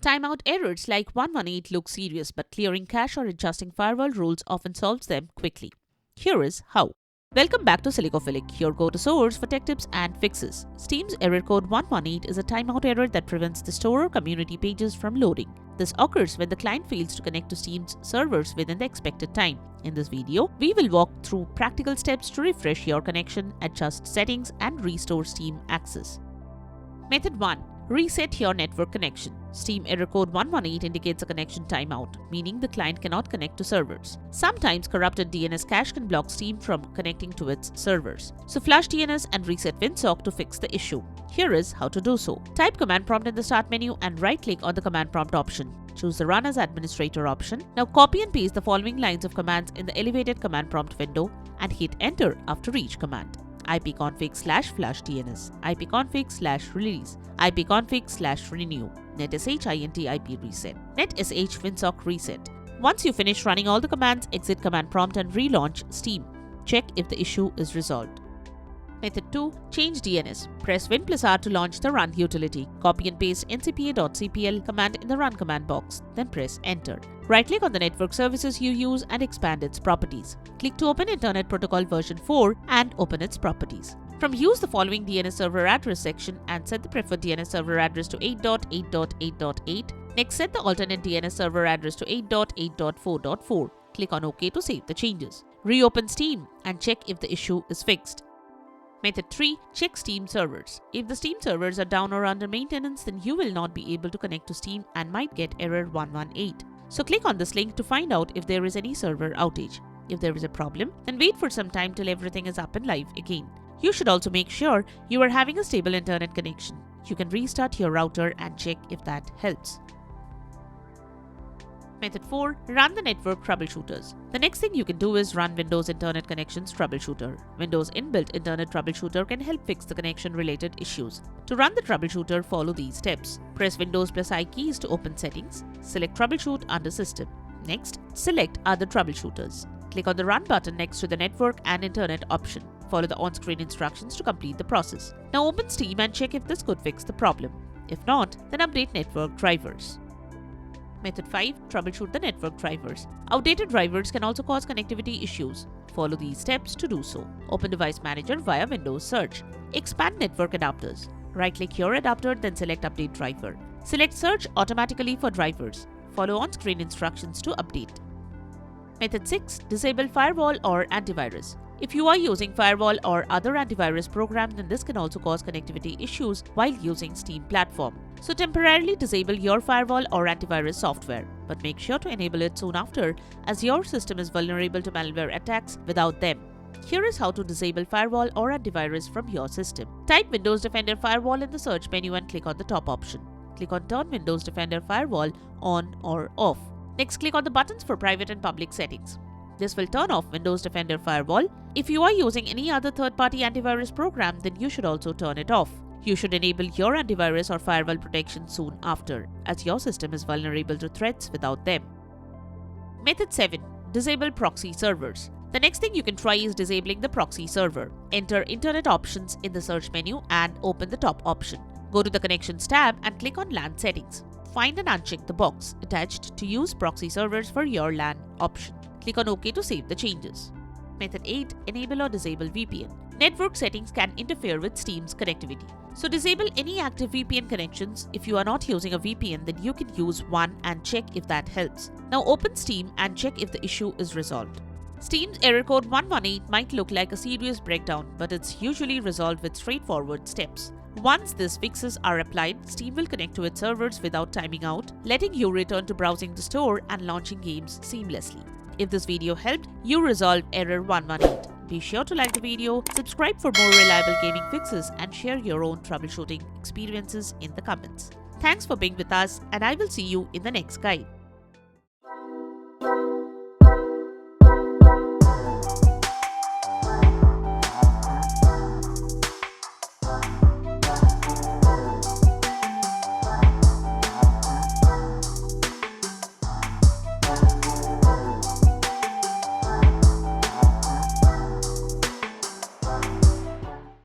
Timeout errors like 118 look serious, but clearing cache or adjusting firewall rules often solves them quickly. Here is how. Welcome back to Silicophilic, your go-to source for tech tips and fixes. Steam's error code 118 is a timeout error that prevents the store or community pages from loading. This occurs when the client fails to connect to Steam's servers within the expected time. In this video, we will walk through practical steps to refresh your connection, adjust settings, and restore Steam access. Method 1. Reset your network connection. Steam error code 118 indicates a connection timeout, meaning the client cannot connect to servers. Sometimes corrupted DNS cache can block Steam from connecting to its servers. So flush DNS and reset winsock to fix the issue. Here is how to do so. Type command prompt in the start menu and right-click on the command prompt option. Choose the Run as Administrator option. Now copy and paste the following lines of commands in the elevated command prompt window and hit enter after each command. ipconfig/flushdns, ipconfig/release, ipconfig/renew, netsh ip reset, netsh winsock reset. Once you finish running all the commands, exit command prompt and relaunch Steam. Check if the issue is resolved. Method 2. Change DNS. Press Win+R to launch the Run utility. Copy and paste ncpa.cpl command in the Run command box, then press Enter. Right-click on the network services you use and expand its properties. Click to open Internet Protocol version 4 and open its properties. From Use the following DNS server address section and set the preferred DNS server address to 8.8.8.8. Next, set the alternate DNS server address to 8.8.4.4. Click on OK to save the changes. Reopen Steam and check if the issue is fixed. Method 3. Check Steam servers. If the Steam servers are down or under maintenance, then you will not be able to connect to Steam and might get error 118. So click on this link to find out if there is any server outage. If there is a problem, then wait for some time till everything is up and live again. You should also make sure you are having a stable internet connection. You can restart your router and check if that helps. Method 4. Run the network troubleshooters. The next thing you can do is run Windows Internet Connections Troubleshooter. Windows inbuilt Internet Troubleshooter can help fix the connection-related issues. To run the troubleshooter, follow these steps. Press Windows+I keys to open Settings. Select Troubleshoot under System. Next, select Other Troubleshooters. Click on the Run button next to the Network and Internet option. Follow the on-screen instructions to complete the process. Now open Steam and check if this could fix the problem. If not, then update network drivers. Method 5. Troubleshoot the network drivers. Outdated drivers can also cause connectivity issues. Follow these steps to do so. Open Device Manager via Windows Search. Expand network adapters. Right-click your adapter, then select Update Driver. Select Search automatically for drivers. Follow on-screen instructions to update. Method 6. Disable firewall or antivirus. If you are using firewall or other antivirus program, then this can also cause connectivity issues while using Steam platform. So temporarily disable your firewall or antivirus software, but make sure to enable it soon after, as your system is vulnerable to malware attacks without them. Here is how to disable firewall or antivirus from your system. Type Windows Defender Firewall in the search menu and click on the top option. Click on Turn Windows Defender Firewall on or off. Next, click on the buttons for private and public settings. This will turn off Windows Defender Firewall. If you are using any other third-party antivirus program, then you should also turn it off. You should enable your antivirus or firewall protection soon after, as your system is vulnerable to threats without them. Method 7. Disable proxy servers. The next thing you can try is disabling the proxy server. Enter Internet Options in the search menu and open the top option. Go to the Connections tab and click on LAN Settings. Find and uncheck the box attached to Use proxy servers for your LAN option. Click on OK to save the changes. Method 8. Enable or disable VPN. Network settings can interfere with Steam's connectivity. So disable any active VPN connections. If you are not using a VPN, then you can use one and check if that helps. Now open Steam and check if the issue is resolved. Steam's error code 118 might look like a serious breakdown, but it's usually resolved with straightforward steps. Once these fixes are applied, Steam will connect to its servers without timing out, letting you return to browsing the store and launching games seamlessly. If this video helped you resolve error 118, be sure to like the video, subscribe for more reliable gaming fixes, and share your own troubleshooting experiences in the comments. Thanks for being with us, and I will see you in the next guide.